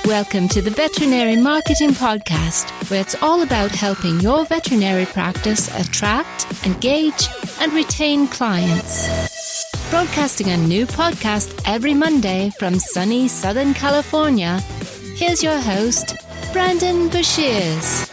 Welcome to the Veterinary Marketing Podcast, where it's all about helping your veterinary practice attract, engage, and retain clients. Broadcasting a new podcast every Monday from sunny Southern California, here's your host, Brandon Bashirs.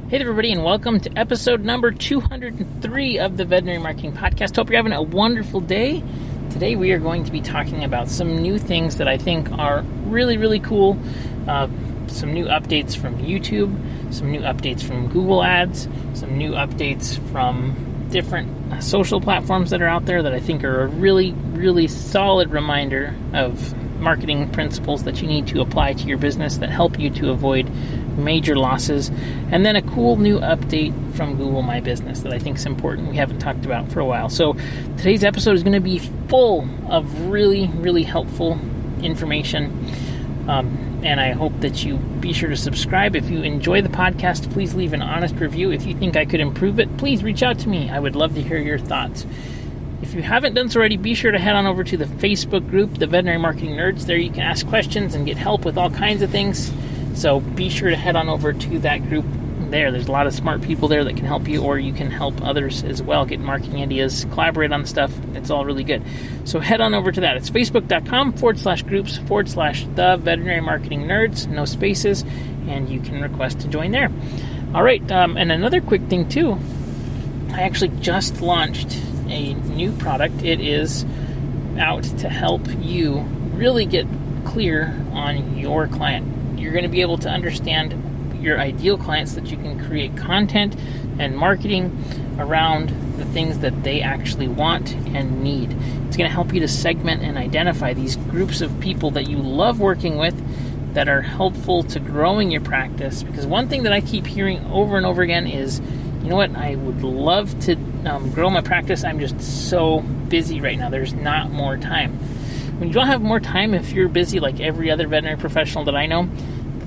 Hey everybody, and welcome to episode number 203 of the Veterinary Marketing Podcast. Hope you're having a wonderful day. Today we are going to be talking about some new things that I think are really, really cool. Some new updates from YouTube, some new updates from Google Ads, some new updates from different social platforms that are out there that I think are a really, really solid reminder of marketing principles that you need to apply to your business that help you to avoid major losses. And then a cool new update from Google My Business that I think is important we haven't talked about for a while. So today's episode is going to be full of really, really helpful information. And I hope that you be sure to subscribe. If you enjoy the podcast, please leave an honest review. If you think I could improve it, please reach out to me. I would love to hear your thoughts. If you haven't done so already, be sure to head on over to the Facebook group, the Veterinary Marketing Nerds. There you can ask questions and get help with all kinds of things. So be sure to head on over to that group there. There's a lot of smart people there that can help you, or you can help others as well, get marketing ideas, collaborate on stuff. It's all really good. So head on over to that. It's facebook.com/groups/the Veterinary Marketing Nerds, no spaces, and you can request to join there. All right, and another quick thing too, I actually just launched a new product. It is out to help you really get clear on your client. You're going to be able to understand your ideal clients, that you can create content and marketing around the things that they actually want and need. It's going to help you to segment and identify these groups of people that you love working with that are helpful to growing your practice. Because one thing that I keep hearing over and over again is, you know what, I would love to grow my practice. I'm just so busy right now. There's not more time. When you don't have more time, if you're busy like every other veterinary professional that I know,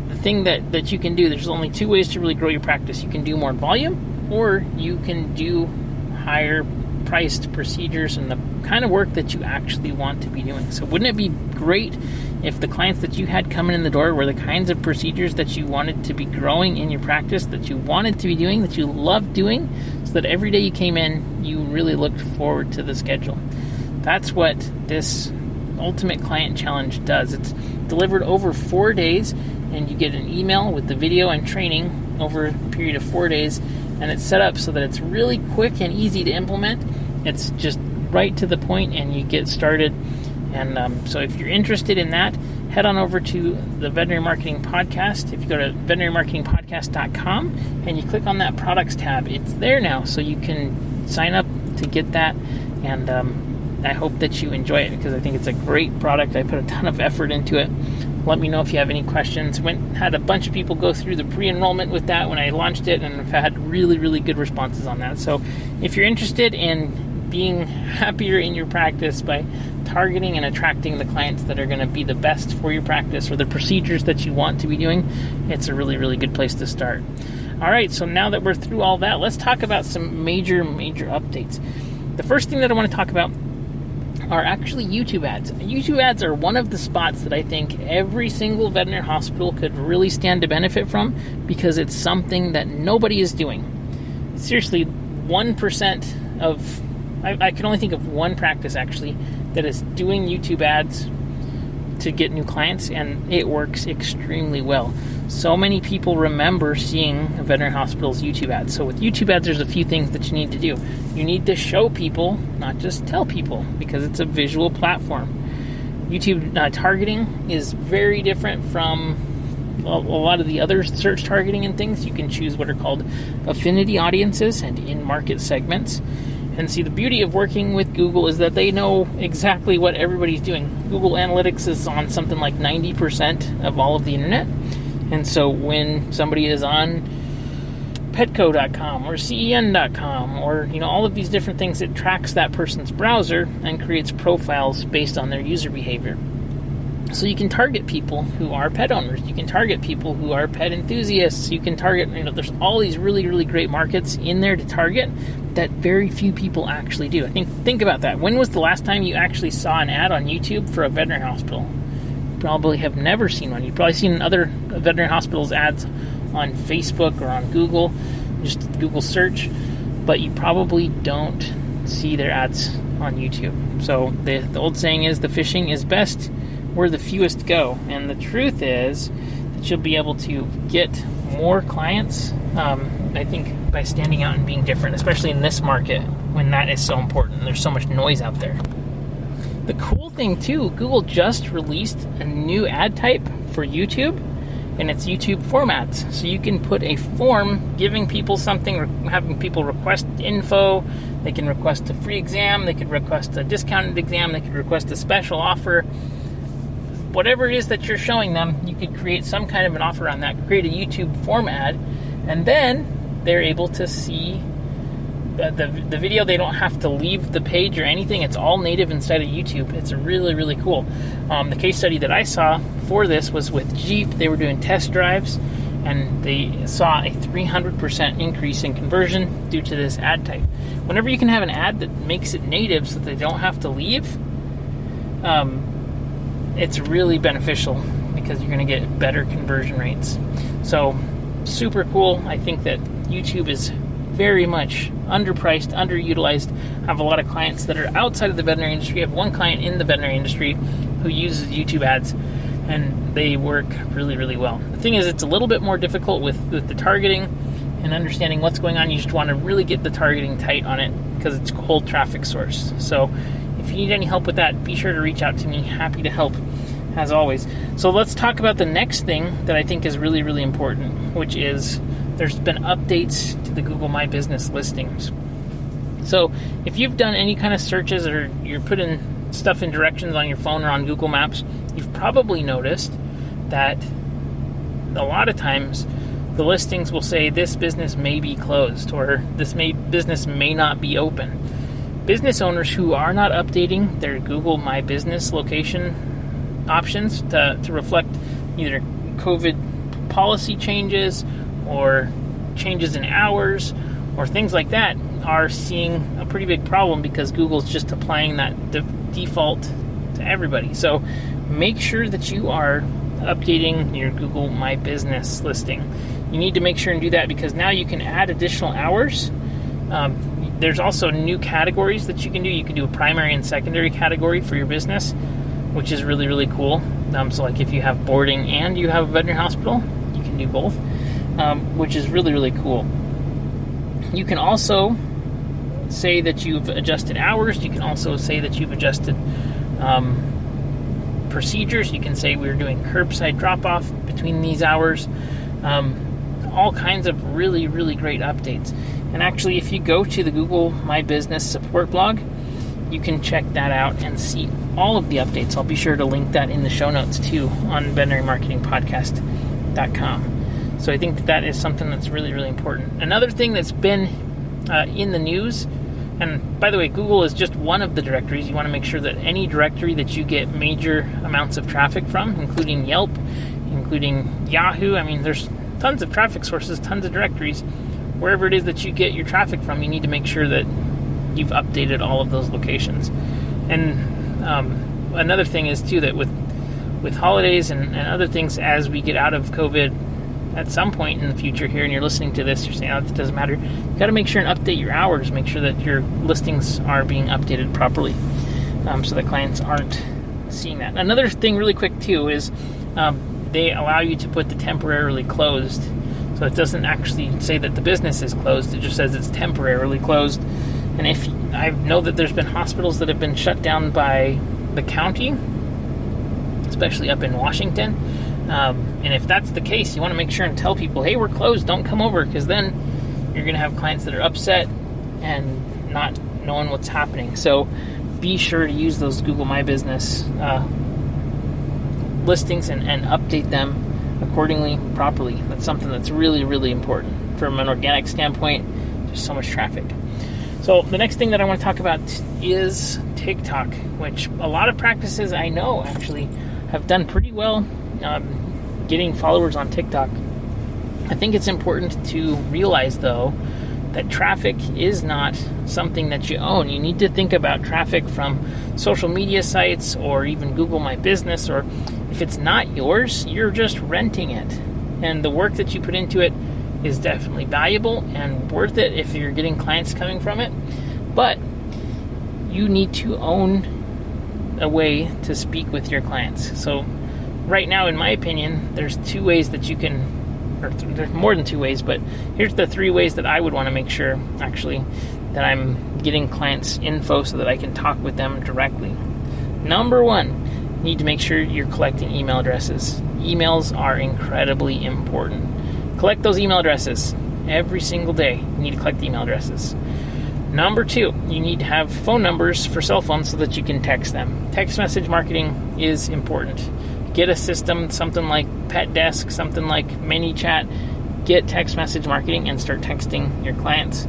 the thing that you can do, there's only two ways to really grow your practice. You can do more volume, or you can do higher priced procedures and the kind of work that you actually want to be doing. So wouldn't it be great if the clients that you had coming in the door were the kinds of procedures that you wanted to be growing in your practice, that you wanted to be doing, that you loved doing, so that every day you came in, you really looked forward to the schedule? That's what this Ultimate Client Challenge does. It's delivered over 4 days, and you get an email with the video and training over a period of 4 days, and it's set up so that it's really quick and easy to implement. It's just right to the point, and you get started. And so if you're interested in that, head on over to the Veterinary Marketing Podcast. If you go to veterinarymarketingpodcast.com and you click on that products tab, it's there now, so you can sign up to get that. And I hope that you enjoy it, because I think it's a great product. I put a ton of effort into it. Let me know if you have any questions. Had a bunch of people go through the pre-enrollment with that when I launched it, and I've had really, really good responses on that. So if you're interested in being happier in your practice by targeting and attracting the clients that are going to be the best for your practice, or the procedures that you want to be doing, it's a really, really good place to start. All right, so now that we're through all that, let's talk about some major updates. The first thing that I want to talk about are actually YouTube ads. YouTube ads are one of the spots that I think every single veterinary hospital could really stand to benefit from, because it's something that nobody is doing. Seriously, 1% of, I can only think of one practice actually that is doing YouTube ads to get new clients, and it works extremely well. So many people remember seeing a veterinary hospital's YouTube ads. So with YouTube ads, there's a few things that you need to do. You need to show people, not just tell people, because it's a visual platform. YouTube targeting is very different from a lot of the other search targeting and things. You can choose what are called affinity audiences and in-market segments. And see, the beauty of working with Google is that they know exactly what everybody's doing. Google Analytics is on something like 90% of all of the internet. And so when somebody is on Petco.com or CEN.com or all of these different things, it tracks that person's browser and creates profiles based on their user behavior. So you can target people who are pet owners. You can target people who are pet enthusiasts. You can target, there's all these really, really great markets in there to target that very few people actually do. Think about that. When was the last time you actually saw an ad on YouTube for a veterinary hospital? You probably have never seen one. You've probably seen other veterinary hospitals ads on Facebook or on Google, just Google search, but you probably don't see their ads on YouTube. So the old saying is, the fishing is best where the fewest go. And the truth is that you'll be able to get more clients, I think, by standing out and being different, especially in this market when that is so important. There's so much noise out there. The cool thing too, Google just released a new ad type for YouTube, and it's YouTube formats. So you can put a form giving people something, having people request info. They can request a free exam, they could request a discounted exam, they could request a special offer. Whatever it is that you're showing them, you could create some kind of an offer on that, create a YouTube form ad, and then they're able to see the video. They don't have to leave the page or anything. It's all native inside of YouTube. It's really, really cool. The case study that I saw for this was with Jeep. They were doing test drives, and they saw a 300% increase in conversion due to this ad type. Whenever you can have an ad that makes it native so that they don't have to leave, it's really beneficial because you're going to get better conversion rates. So, super cool. I think that YouTube is very much underpriced, underutilized. I have a lot of clients that are outside of the veterinary industry. I have one client in the veterinary industry who uses YouTube ads, and they work really, really well. The thing is, it's a little bit more difficult with the targeting and understanding what's going on. You just want to really get the targeting tight on it because it's a cold traffic source. So if you need any help with that, be sure to reach out to me. Happy to help, as always. So let's talk about the next thing that I think is really, really important, which is there's been updates to the Google My Business listings. So if you've done any kind of searches or you're putting stuff in directions on your phone or on Google Maps, you've probably noticed that a lot of times the listings will say this business may be closed or this business may not be open. Business owners who are not updating their Google My Business location options to reflect either COVID policy changes or changes in hours or things like that are seeing a pretty big problem because Google's just applying that default to everybody. So make sure that you are updating your Google My Business listing. You need to make sure and do that because now you can add additional hours. There's also new categories that you can do. You can do a primary and secondary category for your business, which is really, really cool. So like if you have boarding and you have a veterinary hospital, you can do both, which is really, really cool. You can also say that you've adjusted hours. You can also say that you've adjusted procedures. You can say we're doing curbside drop-off between these hours. All kinds of really, really great updates. And actually, if you go to the Google My Business support blog, you can check that out and see all of the updates. I'll be sure to link that in the show notes too on veterinarymarketingpodcast.com. So I think that is something that's really, really important. Another thing that's been in the news, and by the way, Google is just one of the directories. You want to make sure that any directory that you get major amounts of traffic from, including Yelp, including Yahoo, there's tons of traffic sources, tons of directories. Wherever it is that you get your traffic from, you need to make sure that you've updated all of those locations. And another thing is too that with holidays and other things, as we get out of COVID at some point in the future here, and you're listening to this, you're saying, oh, it doesn't matter. You've got to make sure and update your hours, make sure that your listings are being updated properly so that clients aren't seeing that. Another thing really quick too is they allow you to put the temporarily closed. So it doesn't actually say that the business is closed. It just says it's temporarily closed. And if I know that there's been hospitals that have been shut down by the county, especially up in Washington. And if that's the case, you want to make sure and tell people, hey, we're closed, don't come over, because then you're going to have clients that are upset and not knowing what's happening. So be sure to use those Google My Business listings and update them accordingly, properly. That's something that's really, really important from an organic standpoint. There's so much traffic. So the next thing that I want to talk about is TikTok, which a lot of practices I know actually have done pretty well getting followers on TikTok. I think it's important to realize, though, that traffic is not something that you own. You need to think about traffic from social media sites or even Google My Business, or if it's not yours, you're just renting it. And the work that you put into it is definitely valuable and worth it if you're getting clients coming from it. But you need to own a way to speak with your clients. So right now, in my opinion, there's two ways that you can, or there's more than two ways, but here's the three ways that I would want to make sure, actually, that I'm getting clients info so that I can talk with them directly. Number one, you need to make sure you're collecting email addresses. Emails are incredibly important. Collect those email addresses every single day. You need to collect email addresses. Number two, you need to have phone numbers for cell phones so that you can text them. Text message marketing is important. Get a system, something like Pet Desk, something like ManyChat. Get text message marketing and start texting your clients,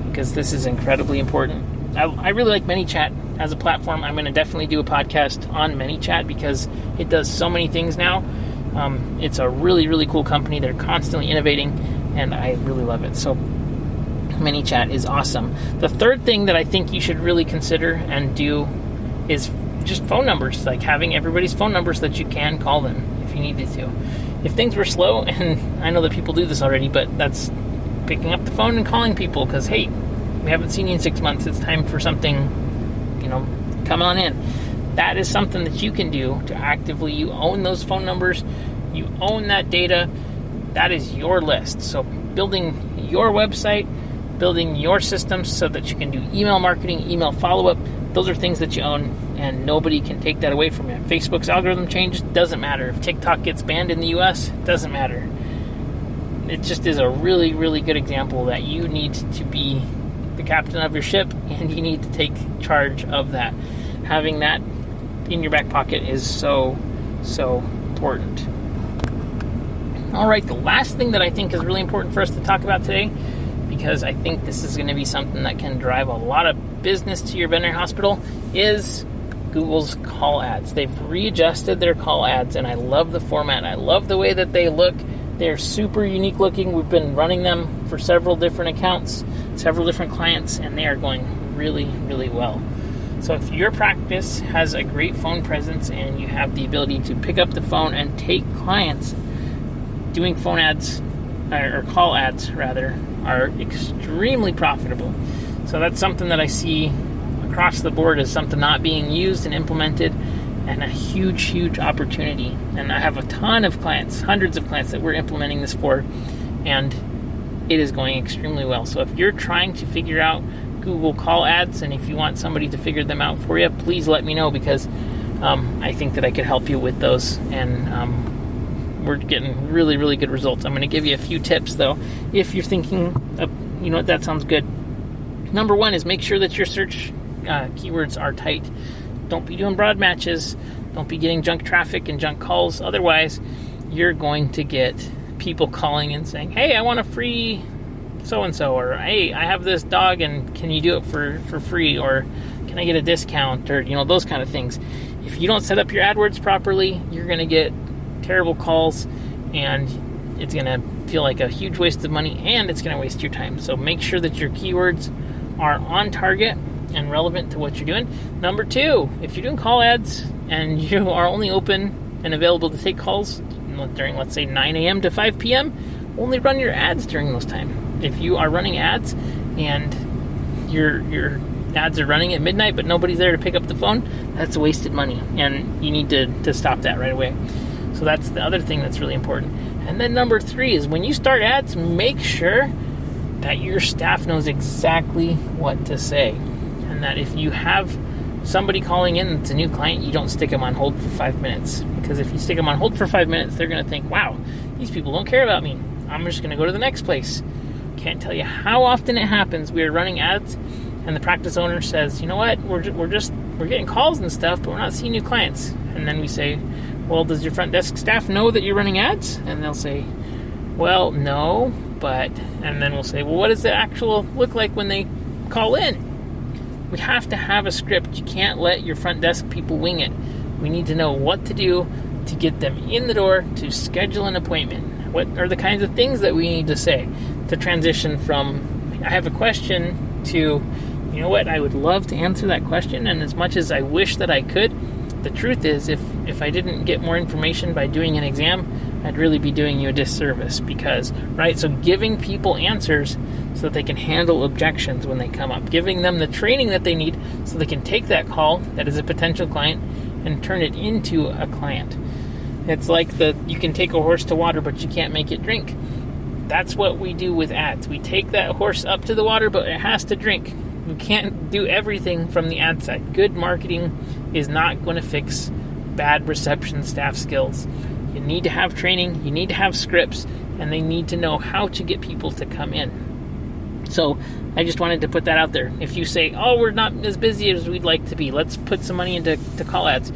because this is incredibly important. I really like ManyChat as a platform. I'm going to definitely do a podcast on ManyChat because it does so many things now. It's a really, really cool company. They're constantly innovating, and I really love it. So ManyChat is awesome. The third thing that I think you should really consider and do is just phone numbers, like having everybody's phone numbers so that you can call them if you needed to. If things were slow, and I know that people do this already, but that's picking up the phone and calling people because, hey, we haven't seen you in 6 months. It's time for something, come on in. That is something that you can do to actively, you own those phone numbers, you own that data, that is your list. So building your website, building your systems so that you can do email marketing, email follow-up, those are things that you own, and nobody can take that away from you. Facebook's algorithm changed, doesn't matter. If TikTok gets banned in the US, doesn't matter. It just is a really, really good example that you need to be the captain of your ship, and you need to take charge of that. Having that in your back pocket is so, so important. All right, the last thing that I think is really important for us to talk about today, because I think this is going to be something that can drive a lot of business to your veterinary hospital, is Google's call ads. They've readjusted their call ads, and I love the format. I love the way that they look. They're super unique looking. We've been running them for several different accounts, several different clients, and they are going really, really well. So if your practice has a great phone presence and you have the ability to pick up the phone and take clients, doing phone ads, or call ads rather, are extremely profitable. So that's something that I see across the board as something not being used and implemented, and a huge, huge opportunity. And I have a ton of clients, hundreds of clients that we're implementing this for, and it is going extremely well. So if you're trying to figure out Google call ads, and if you want somebody to figure them out for you, please let me know, because I think that I could help you with those, and we're getting really, really good results. I'm going to give you a few tips, though, if you're thinking of, that sounds good. Number one is make sure that your search keywords are tight. Don't be doing broad matches. Don't be getting junk traffic and junk calls. Otherwise, you're going to get people calling and saying, hey, I want a free so-and-so, or hey, I have this dog and can you do it for free, or can I get a discount, or those kind of things. If you don't set up your AdWords properly, you're going to get terrible calls, and it's going to feel like a huge waste of money, and it's going to waste your time. So make sure that your keywords are on target and relevant to what you're doing. Number two, if you're doing call ads and you are only open and available to take calls during, let's say, 9 a.m. to 5 p.m., only run your ads during those times. If you are running ads and your ads are running at midnight but nobody's there to pick up the phone, that's wasted money, and you need to stop that right away. So that's the other thing that's really important. And then number three is when you start ads, make sure that your staff knows exactly what to say, and that if you have somebody calling in that's a new client, you don't stick them on hold for 5 minutes, because if you stick them on hold for 5 minutes, they're going to think, wow, these people don't care about me. I'm just going to go to the next place. Can't tell you how often it happens. We are running ads, and the practice owner says, you know what, we're getting calls and stuff, but we're not seeing new clients. And then we say, well, does your front desk staff know that you're running ads? And they'll say, well, no, but, and then we'll say, well, what does the actual look like when they call in? We have to have a script. You can't let your front desk people wing it. We need to know what to do to get them in the door, to schedule an appointment. What are the kinds of things that we need to say to transition from, I have a question, to, you know what, I would love to answer that question, and as much as I wish that I could, the truth is, if I didn't get more information by doing an exam, I'd really be doing you a disservice because, right, so giving people answers so that they can handle objections when they come up, giving them the training that they need so they can take that call that is a potential client and turn it into a client. It's like you can take a horse to water, but you can't make it drink. That's what we do with ads. We take that horse up to the water, but it has to drink. We can't do everything from the ad side. Good marketing is not going to fix bad reception staff skills. You need to have training, you need to have scripts, and they need to know how to get people to come in. So I just wanted to put that out there. If you say, oh, we're not as busy as we'd like to be, let's put some money into call ads.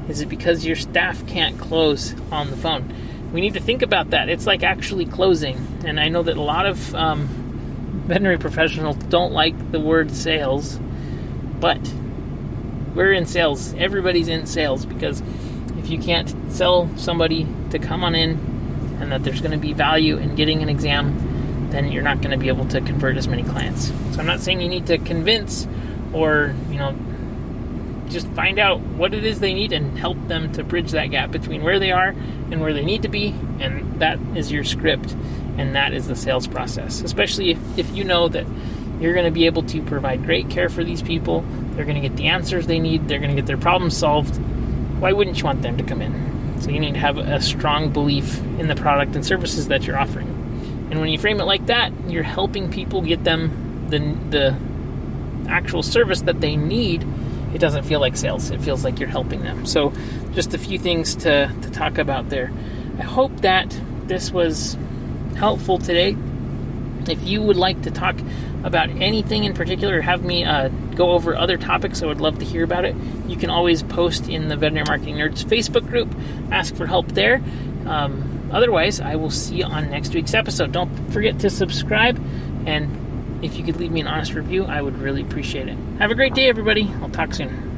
Is it because your staff can't close on the phone? We need to think about that. It's like actually closing. And I know that a lot of veterinary professionals don't like the word sales, but we're in sales. Everybody's in sales, because if you can't sell somebody to come on in and that there's going to be value in getting an exam, then you're not going to be able to convert as many clients. So I'm not saying you need to convince or, just find out what it is they need and help them to bridge that gap between where they are and where they need to be, and that is your script, and that is the sales process. Especially if you know that you're going to be able to provide great care for these people, they're going to get the answers they need, they're going to get their problems solved, why wouldn't you want them to come in? So you need to have a strong belief in the product and services that you're offering. And when you frame it like that, you're helping people get them the actual service that they need. It doesn't feel like sales. It feels like you're helping them. So just a few things to talk about there. I hope that this was helpful today. If you would like to talk about anything in particular, or have me go over other topics, I would love to hear about it. You can always post in the Veterinary Marketing Nerds Facebook group. Ask for help there. Otherwise, I will see you on next week's episode. Don't forget to subscribe, and if you could leave me an honest review, I would really appreciate it. Have a great day, everybody. I'll talk soon.